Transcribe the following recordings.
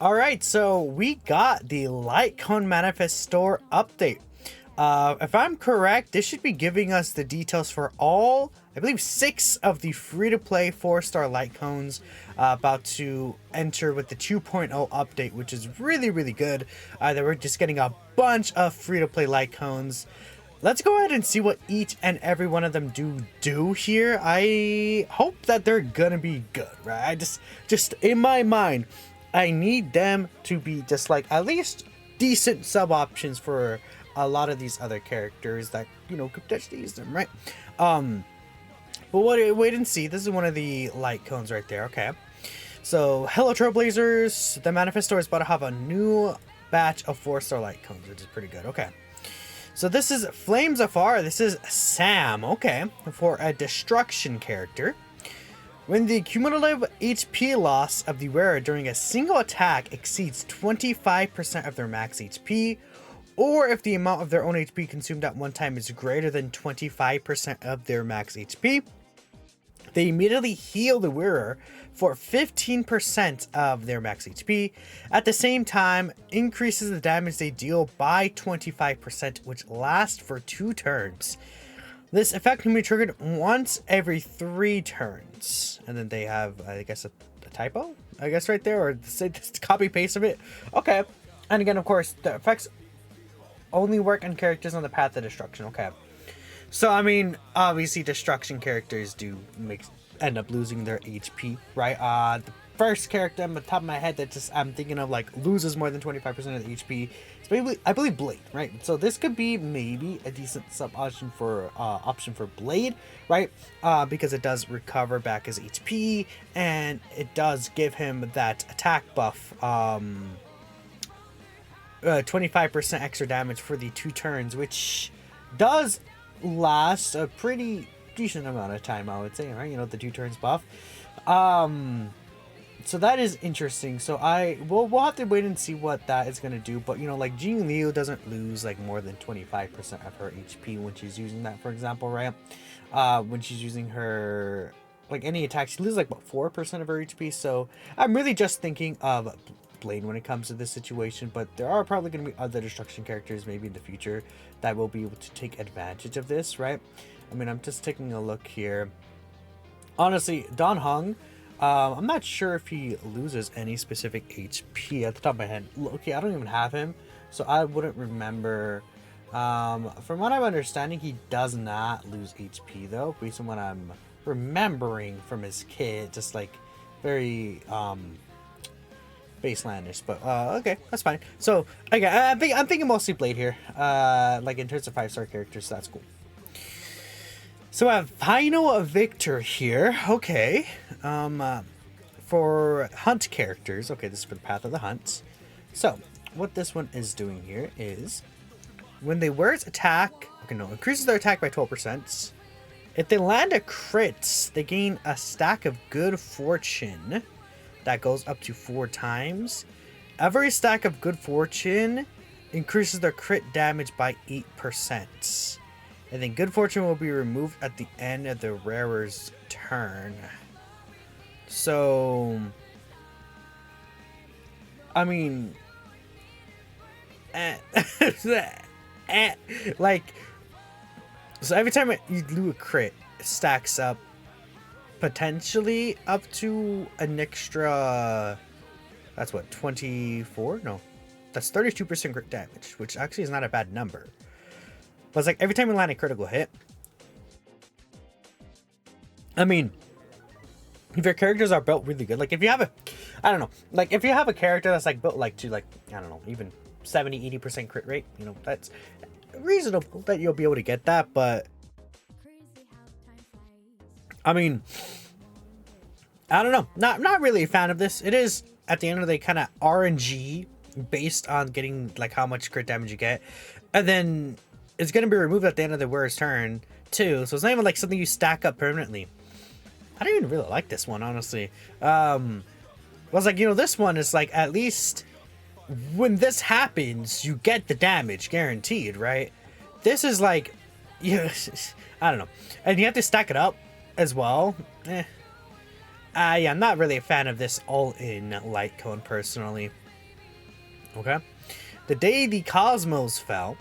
Alright, so we got the Light Cone Manifest Store update. If I'm correct, this should be giving us the details for all, I believe, 6 of the free-to-play 4-star light cones about to enter with the 2.0 update, which is really, really good. That we're just getting a bunch of free-to-play light cones. Let's go ahead and see what each and every one of them do here. I hope that they're gonna be good, right? I just in my mind, I need them to be just like at least decent sub options for a lot of these other characters that, you know, could potentially use them, right? But wait and see. This is one of the light cones right there. Okay. So, hello Trailblazers. The Manifest Store is about to have a new batch of 4-star light cones, which is pretty good. Okay. So this is Flames Afar. This is Sam. Okay. For a destruction character. When the cumulative HP loss of the wearer during a single attack exceeds 25% of their max HP, or if the amount of their own HP consumed at one time is greater than 25% of their max HP, they immediately heal the wearer for 15% of their max HP. At the same time, increases the damage they deal by 25%, which lasts for 2 turns. This effect can be triggered once every 3 turns. And then they have, I guess, a typo, I guess, right there, or say copy paste of it. Okay. And again, of course, the effects only work on characters on the path of destruction. Okay. So, I mean, obviously, destruction characters do end up losing their HP, right? The first character on the top of my head that just I'm thinking of, like, loses more than 25% of the HP. It's maybe, I believe, Blade, right? So this could be maybe a decent sub option for Blade, right? Because it does recover back his HP, and it does give him that attack buff. 25% extra damage for the 2 turns, which does last a pretty decent amount of time, I would say, right? You know, the 2 turns buff. So that is interesting. So we'll have to wait and see what that is going to do. But, you know, like, Jean Liu doesn't lose like more than 25% of her HP when she's using that, for example, right? When she's using her, like, any attack, she loses like about 4% of her HP. So I'm really just thinking of Blade when it comes to this situation, but there are probably going to be other destruction characters maybe in the future that will be able to take advantage of this, right? I mean, I'm just taking a look here. Honestly, Don Hung, I'm not sure if he loses any specific HP at the top of my head. Okay, I don't even have him, so I wouldn't remember. From what I'm understanding, he does not lose HP though, based on what I'm remembering from his kit, just like very baselandish, but okay, that's fine. So okay, I'm thinking mostly Blade here, like in terms of 5-star characters, so that's cool. So I have Final Victor here. Okay, for hunt characters. Okay, this is for the Path of the Hunt. So what this one is doing here is when they wears attack, increases their attack by 12%. If they land a crit, they gain a stack of good fortune that goes up to 4 times. Every stack of good fortune increases their crit damage by 8%. And then good fortune will be removed at the end of the wearer's turn. So, I mean, like, so every time you do a crit, it stacks up potentially up to an extra, that's what, 24? No, that's 32% crit damage, which actually is not a bad number. But it's like every time you land a critical hit, I mean, if your characters are built really good, like if you have if you have a character that's like built like to like, I don't know, even 70-80% crit rate, you know, that's reasonable that you'll be able to get that. But I mean, I don't know, not really a fan of this. It is at the end of the day kind of RNG based on getting like how much crit damage you get, and then it's going to be removed at the end of the wearer's turn too, so it's not even like something you stack up permanently. I don't even really like this one, honestly. Was like, you know, this one is like, at least when this happens, you get the damage guaranteed, right? This is like, yeah, I don't know, and you have to stack it up as well. Yeah, I'm not really a fan of this all-in light cone personally. Okay. The Day the Cosmos Fell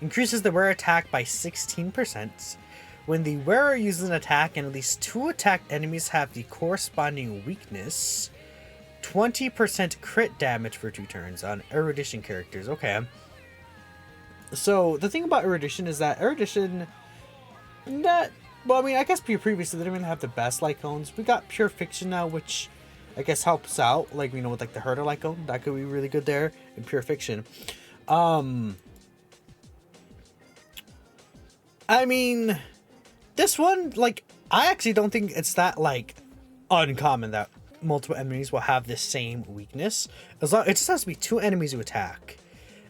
increases the wearer attack by 16%. When the wearer uses an attack and at least 2 attacked enemies have the corresponding weakness, 20% crit damage for 2 turns on erudition characters. Okay. So the thing about erudition is that erudition, that, well, I mean, I guess previously they didn't even have the best Lycones. We got pure fiction now, which I guess helps out, like, you know, with like the herder Lycone, that could be really good there in pure fiction. I mean, this one, like, I actually don't think it's that, like, uncommon that multiple enemies will have the same weakness. As long, it just has to be 2 enemies who attack.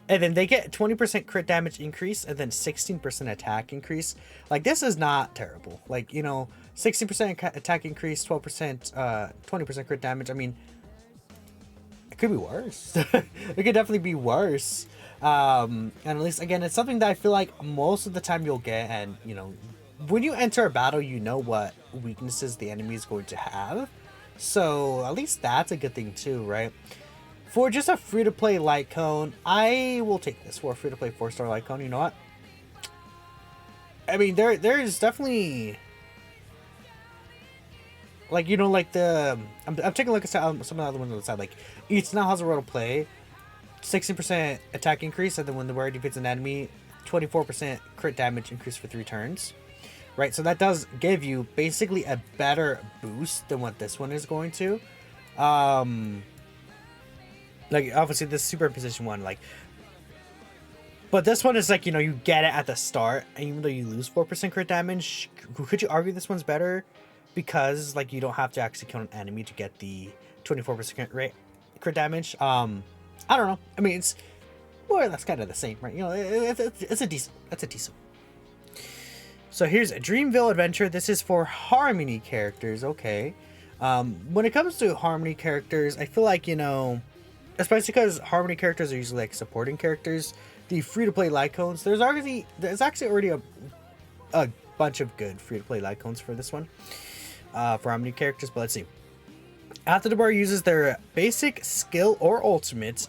And then they get 20% crit damage increase and then 16% attack increase. Like, this is not terrible. Like, you know, 16% attack increase, 12%, 20% crit damage. I mean, it could be worse. It could definitely be worse. And at least, again, it's something that I feel like most of the time you'll get. And, you know, when you enter a battle, you know what weaknesses the enemy is going to have. So at least that's a good thing too, right? For just a free-to-play Lycone, I will take this for a free-to-play 4-star Lycone. You know what? I mean, there's definitely, like, you know, like the, I'm taking a look at some of the other ones on the side. Like, each now has a role to play, 16% attack increase, and then when the wearer defeats an enemy, 24% crit damage increase for 3 turns. Right, so that does give you basically a better boost than what this one is going to. Like, obviously, this superimposition one, like, but this one is like, you know, you get it at the start, and even though you lose 4% crit damage, could you argue this one's better? Because, like, you don't have to actually kill an enemy to get the 24% crit damage. I don't know. I mean, it's more or less kind of the same, right? You know, it's a decent, that's a decent. So here's Dreamville Adventure. This is for Harmony characters, okay. When it comes to Harmony characters, I feel like, you know, especially because Harmony characters are usually like supporting characters, the free-to-play Lycones, there's actually already a bunch of good free-to-play Lycones for this one, for Harmony characters, but let's see. After the bar uses their basic skill or ultimate,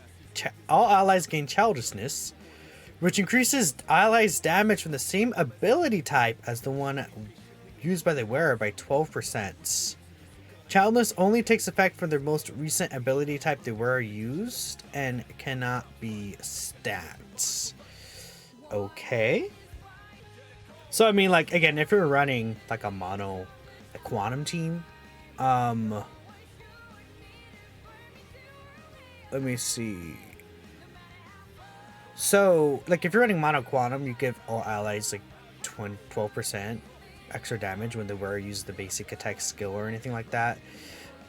all allies gain childishness, which increases allies' damage from the same ability type as the one used by the wearer by 12%. Childless only takes effect for their most recent ability type the wearer used and cannot be stats. Okay. So, I mean, like, again, if you're running, like, a mono, a quantum team, let me see. So, like, if you're running mono quantum, you give all allies, like, 12% extra damage when the wearer uses the basic attack skill or anything like that.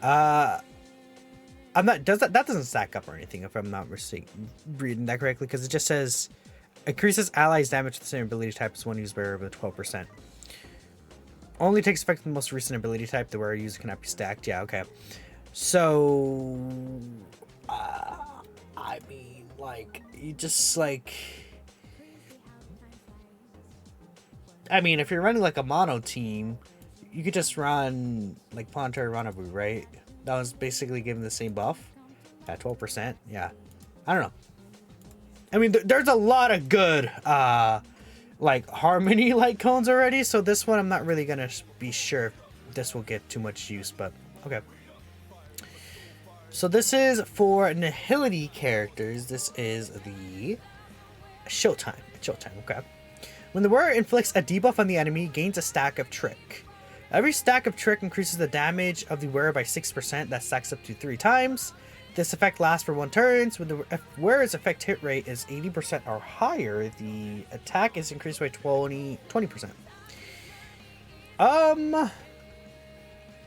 I'm not, that doesn't stack up or anything if I'm not reading that correctly, because it just says increases allies damage to the same ability type as one used by wearer with 12%. Only takes effect on the most recent ability type the wearer user cannot be stacked. Yeah, okay. So, I mean, like, you just, like, I mean, if you're running, like, a mono team, you could just run, like, Planetary Rendezvous, right? That was basically given the same buff at 12%. Yeah. I don't know. I mean, there's a lot of good, like, Harmony Lycones already, so this one I'm not really gonna be sure if this will get too much use, but okay. So this is for Nihility characters. This is the Showtime. Showtime, okay. When the wearer inflicts a debuff on the enemy, gains a stack of Trick. Every stack of Trick increases the damage of the wearer by 6%. That stacks up to 3 times. This effect lasts for 1 turn. So when the wearer's effect hit rate is 80% or higher, the attack is increased by 20%.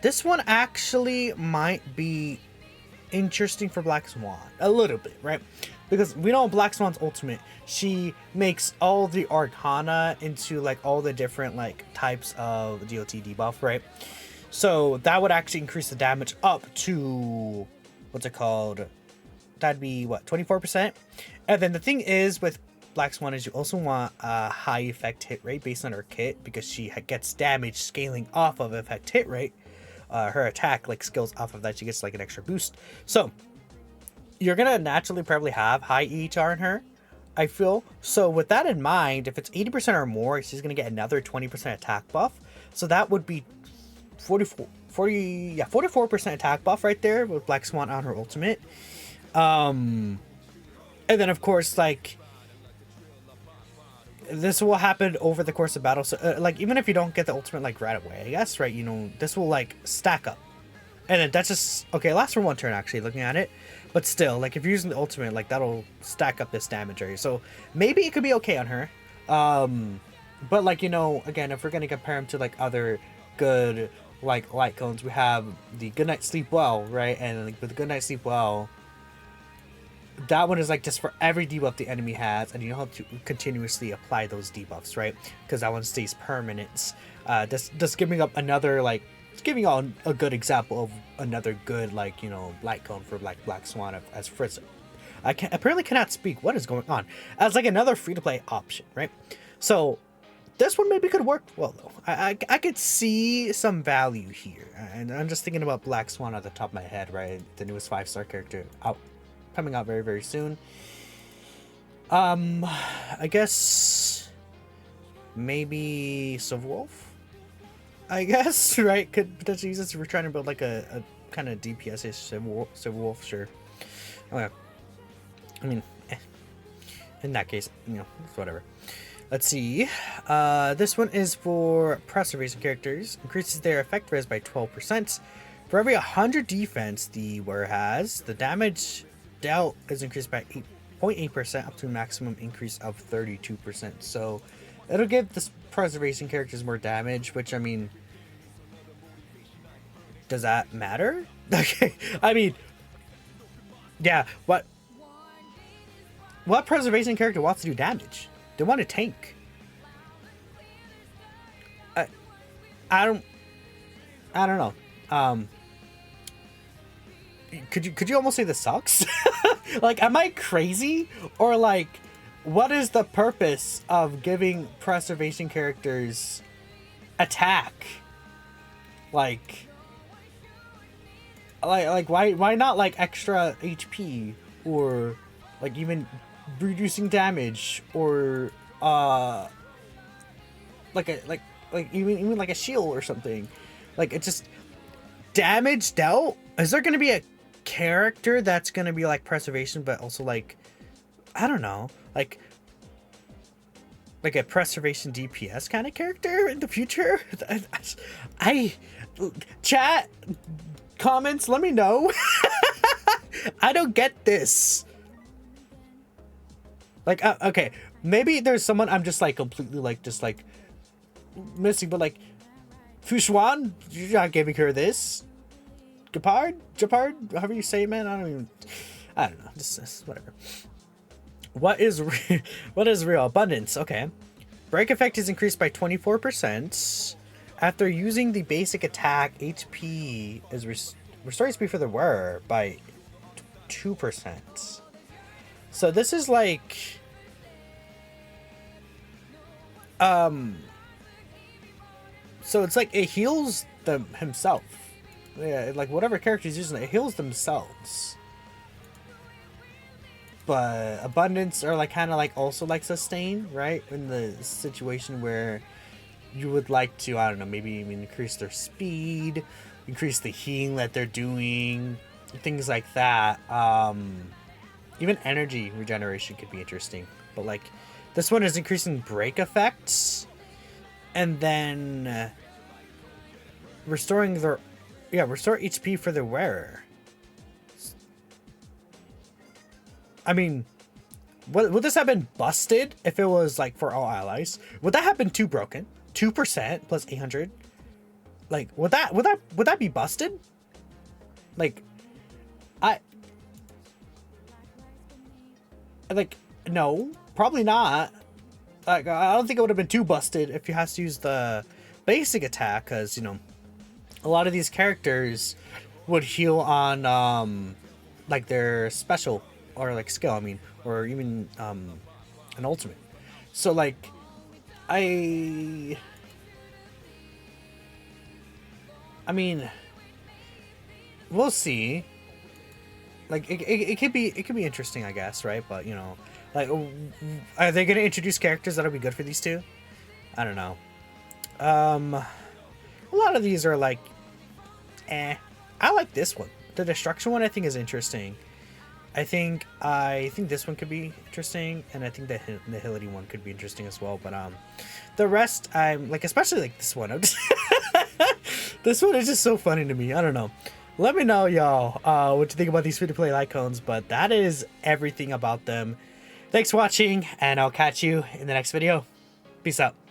This one actually might be interesting for Black Swan a little bit, right? Because we know Black Swan's ultimate, she makes all the Arcana into, like, all the different, like, types of DOT debuff, right? So that would actually increase the damage up to, what's it called? That'd be what, 24%? And then the thing is with Black Swan is you also want a high effect hit rate based on her kit, because she gets damage scaling off of effect hit rate. Her attack, like, skills off of that, she gets, like, an extra boost. So you're gonna naturally probably have high EHR in her, I feel. So with that in mind, if it's 80% or more, she's gonna get another 20% attack buff. So that would be 44% attack buff right there with Black Swan on her ultimate. And then of course, like, this will happen over the course of battle. So like, even if you don't get the ultimate like right away, I guess, right, you know, this will like stack up. And then that's just, okay, it lasts for one turn actually, looking at it. But still, like, if you're using the ultimate, like, that'll stack up this damage area. So maybe it could be okay on her. But like, you know, again, if we're gonna compare him to like other good like light cones, we have the Good Night Sleep Well, right? And like with the Good Night Sleep Well, that one is like just for every debuff the enemy has, and you know how to continuously apply those debuffs, right? Because that one stays permanent. Just giving up another, like, giving y'all a good example of another good, like, you know, light cone for like Black Swan as Fritz. I apparently cannot speak. What is going on? As like another free to play option, right? So this one maybe could work well though. I could see some value here, and I'm just thinking about Black Swan at the top of my head, right? The newest 5-star character coming out very, very soon. I guess maybe Silver Wolf, I guess, right? Could potentially use this if we're trying to build like a kind of DPS-ish Silver Wolf, sure. Okay. I mean, in that case, you know, it's whatever. Let's see. This one is for preservation characters. Increases their effect res by 12%. For every 100 defense the wearer has, the damage dealt is increased by 8.8% up to a maximum increase of 32%. So it'll give this preservation characters more damage, which, I mean, does that matter? Okay, I mean, yeah, what preservation character wants to do damage? They want to tank. I don't know. Could you almost say this sucks? Like, am I crazy? Or like, what is the purpose of giving preservation characters attack? Like why not like extra HP, or like even reducing damage, or like even like a shield or something? Like, it just damage dealt. Is there gonna be a character that's gonna be like preservation but also like, I don't know, like a preservation DPS kind of character in the future? Chat comments, let me know. I don't get this. Like, okay, maybe there's someone I'm just like completely like just like missing, but like Fushuan, you're not giving her this. Japard, however you say it, man. I don't know. Just whatever. What is real abundance? Okay, break effect is increased by 24%. After using the basic attack, HP is restore HP for the wearer by 2%. So this is like, so it's like it heals them himself. Yeah, like whatever character is using it heals themselves. But abundance are like kind of like also like sustain, right? In the situation where you would like to, I don't know, maybe even increase their speed, increase the healing that they're doing, things like that. Even energy regeneration could be interesting. But like, this one is increasing break effects, and then restoring their, restore HP for the wearer. I mean, would this have been busted if it was like for all allies? Would that have been too broken? 2% plus 800. Like, would that be busted? Like, no, probably not. Like, I don't think it would have been too busted if you have to use the basic attack, because, you know, a lot of these characters would heal on like their special or like skill, I mean, or even an ultimate. So like, I mean, we'll see. like it could be interesting, I guess, right? But you know, like, are they gonna introduce characters that'll be good for these two? I don't know. A lot of these are like, eh. I like this one. The destruction one I think is interesting. I think this one could be interesting, and I think the Nihility one could be interesting as well. But the rest, I'm like, especially like this one. I'm just this one is just so funny to me. I don't know. Let me know, y'all, what you think about these free-to-play icons. But that is everything about them. Thanks for watching, and I'll catch you in the next video. Peace out.